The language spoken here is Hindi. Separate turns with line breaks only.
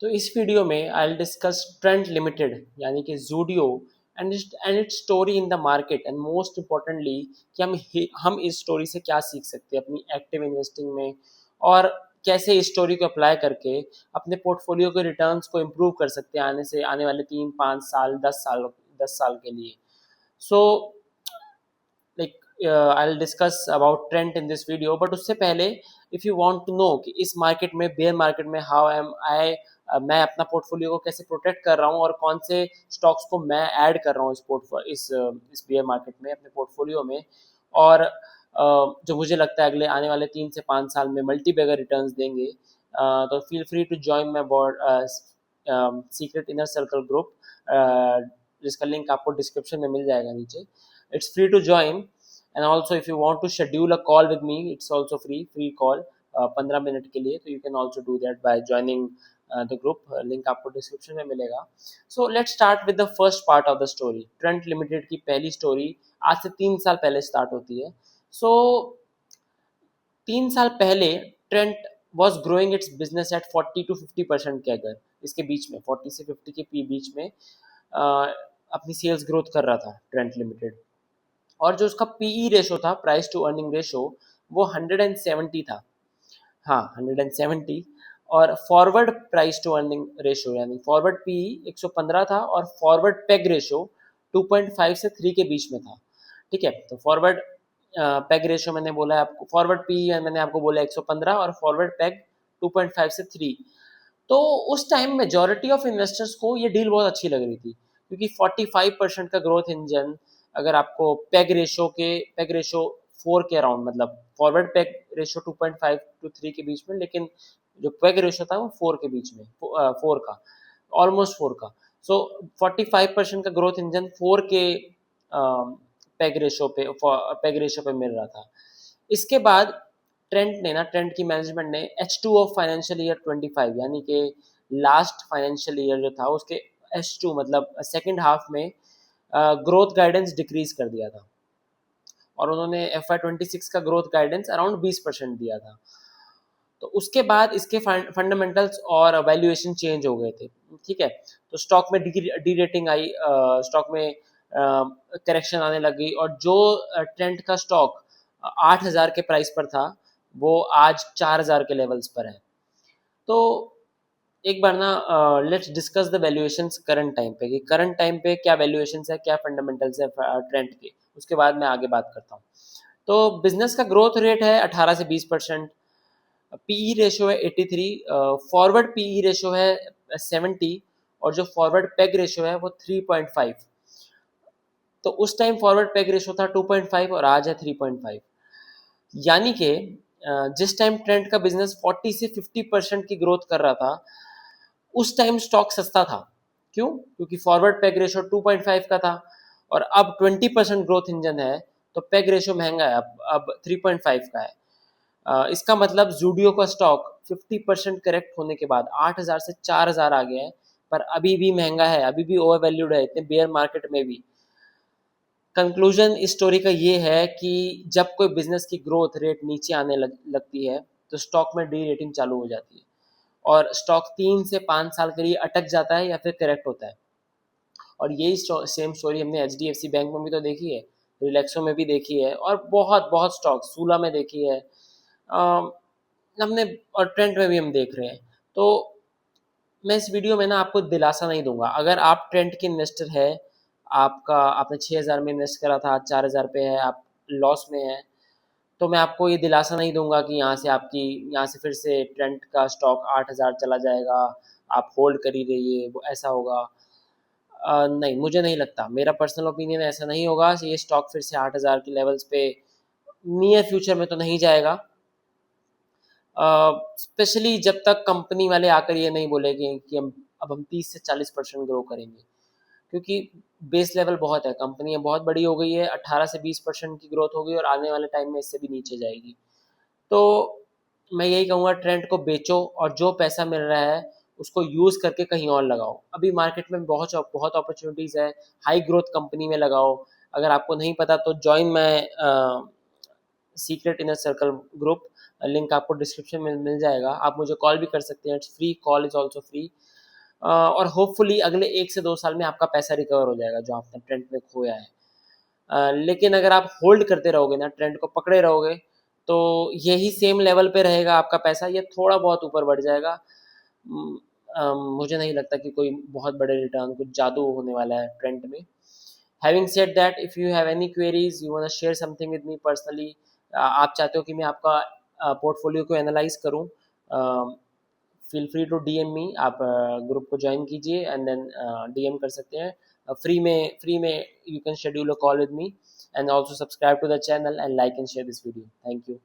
तो इस वीडियो में I will discuss trend limited यानी कि Zudio and it's story in the market and most importantly कि हम इस स्टोरी से क्या सीख सकते हैं अपनी एक्टिव इन्वेस्टिंग में, और कैसे इस स्टोरी को अप्लाई करके अपने पोर्टफोलियो के रिटर्न्स को इम्प्रूव कर सकते हैं आने वाले 3 5 साल 10 साल के लिए। सो like I'll discuss about trend in this video, but उससे पहले if you want to know कि इस मार्केट में बेयर मार्केट में how am I मैं अपना पोर्टफोलियो को कैसे प्रोटेक्ट कर रहा हूँ और कौन से स्टॉक्स को मैं ऐड कर रहा हूँ इस बेयर मार्केट में अपने पोर्टफोलियो में, और जो मुझे लगता है अगले आने वाले 3 से 5 साल में मल्टी बैगर रिटर्न्स देंगे। तो feel free to join my board secret inner circle group, जिसका लिंक आपको डिस्क्रिप्शन में मिल जाएगा नीचे। It's free to join, and also if you want to schedule a call with me, it's also free call 15 minute के लिए, तो you can also do that by joining the group. Link आपको डिस्क्रिप्शन में मिलेगा। So let's start with the first part of the story. Trent limited की पहली स्टोरी आज से 3 साल पहले स्टार्ट होती है। So 3 साल पहले Trent was growing it's business at 40 to 50% CAGR, इसके बीच में 40 से 50 के बीच में अपनी सेल्स ग्रोथ कर रहा था ट्रेंट लिमिटेड। और जो उसका पीई रेशो था, प्राइस टू अर्निंग रेशो, वो 170 था। हाँ, 170। और forward price to earning ratio यानी फॉरवर्ड पीई 115 था, और फॉरवर्ड पेग रेशो 2.5 से 3 के बीच में था। ठीक है, तो फॉरवर्ड पेग रेशो मैंने बोला है आपको, फॉरवर्ड पीई मैंने आपको बोला 115 और फॉरवर्ड पेग 2.5 से 3। तो उस टाइम मेजॉरिटी ऑफ इन्वेस्टर्स को ये डील बहुत अच्छी लग रही थी, क्योंकि 45% का ग्रोथ इंजन, अगर आपको पेग रेशो 4 के अराउंड, मतलब फॉरवर्ड पेग रेशो 2.5 to 3 के बीच में, लेकिन जो पेग रेशो था वो 4 के बीच में, 4 का, ऑलमोस्ट 4 का। सो 45% का ग्रोथ इंजन 4 के पेग रेशो पे मिल रहा था। इसके बाद ट्रेंट की मैनेजमेंट ने H2 ऑफ फाइनेंशियल ईयर 25 यानी कि लास्ट फाइनेंशियल ईयर जो था उसके H2 मतलब सेकेंड हाफ में ग्रोथ गाइडेंस डिक्रीज कर दिया था, और उन्होंने FY26 का ग्रोथ गाइडेंस अराउंड 20% दिया था। तो उसके बाद इसके फंडामेंटल्स और वैल्यूएशन चेंज हो गए थे। ठीक है, तो स्टॉक में डी रेटिंग आई, स्टॉक में करेक्शन आने लगी, और जो ट्रेंट का स्टॉक 8,000 के प्राइस पर था वो आज 4,000 के लेवल्स पर है। तो एक बार ना let's discuss the valuations current time पे, कि करंट टाइम पे क्या वैल्यूएशंस है, क्या फंडामेंटल्स है ट्रेंड के, उसके बाद मैं आगे बात करता हूँ। तो बिजनेस का ग्रोथ रेट है 18 से 20%, पीई रेशो है 83, फॉरवर्ड पीई रेशो है 70, और जो फॉरवर्ड पेग रेशो है वो 3.5। तो उस टाइम फॉरवर्ड पेग रेशो था 2.5 और आज है 3.5। यानी कि जिस टाइम ट्रेंड का बिजनेस 40 से 50% की ग्रोथ कर रहा था, उस टाइम स्टॉक सस्ता था। क्यों? क्योंकि फॉरवर्ड पेग रेशो 2.5 का था, और अब 20% ग्रोथ इंजन है, तो पेग रेशो महंगा है, अब 3.5 का है। इसका मतलब जूडियो का स्टॉक 50% करेक्ट होने के बाद 8,000 से 4,000 आ गया है, पर अभी भी महंगा है, अभी भी ओवर वैल्यूड है, इतने बेयर मार्केट में भी। कंक्लूजन इस स्टोरी का ये है कि जब कोई बिजनेस की ग्रोथ रेट नीचे आने लगती है, तो स्टॉक में डी रेटिंग चालू हो जाती है, और स्टॉक 3 से 5 साल के लिए अटक जाता है या फिर करेक्ट होता है। और यही सेम स्टोरी हमने HDFC बैंक में भी तो देखी है, रिलैक्सो में भी देखी है, और बहुत बहुत स्टॉक सूला में देखी है, हमने, और ट्रेंड में भी हम देख रहे हैं। तो मैं इस वीडियो में ना आपको दिलासा नहीं दूंगा। अगर आप ट्रेंड के इन्वेस्टर है, आपने 6,000 में इन्वेस्ट करा था, आज 4,000 पे है, आप लॉस में है, तो मैं आपको ये दिलासा नहीं दूंगा कि यहाँ से फिर से ट्रेंड का स्टॉक 8,000 चला जाएगा, आप होल्ड कर ही रहिए, वो ऐसा होगा। नहीं, मुझे नहीं लगता, मेरा पर्सनल ओपिनियन ऐसा नहीं होगा। ये स्टॉक फिर से 8,000 के लेवल्स पे नियर फ्यूचर में तो नहीं जाएगा, स्पेशली जब तक कंपनी वाले आकर ये नहीं बोलेंगे कि हम 30 से 40% ग्रो करेंगे, क्योंकि बेस लेवल बहुत है, कंपनी बहुत बड़ी हो गई है, 18 से 20% की ग्रोथ होगी, और आने वाले टाइम में इससे भी नीचे जाएगी। तो मैं यही कहूँगा, ट्रेंड को बेचो, और जो पैसा मिल रहा है उसको यूज़ करके कहीं और लगाओ। अभी मार्केट में बहुत बहुत अपॉर्चुनिटीज़ है, हाई ग्रोथ कंपनी में लगाओ। अगर आपको नहीं पता तो join my secret inner circle group, link आपको डिस्क्रिप्शन में मिल जाएगा। आप मुझे कॉल भी कर सकते हैं, it's free, call is also free. और होपफुली अगले 1 से 2 साल में आपका पैसा रिकवर हो जाएगा जो आपने ट्रेंड में खोया है। लेकिन अगर आप होल्ड करते रहोगे ना, ट्रेंड को पकड़े रहोगे, तो यही सेम लेवल पे रहेगा आपका पैसा, ये थोड़ा बहुत ऊपर बढ़ जाएगा। मुझे नहीं लगता कि कोई बहुत बड़े रिटर्न, कुछ जादू होने वाला है ट्रेंड में। Having said that, if you have any queries, you want to share something with me personally, आप चाहते हो कि मैं आपका पोर्टफोलियो को एनालाइज करूं, feel free to DM me. आप ग्रुप को ज्वाइन कीजिए एंड देन डीएम कर सकते हैं। फ्री में you can schedule a call with me, and also subscribe to the channel and like and share this video. Thank you.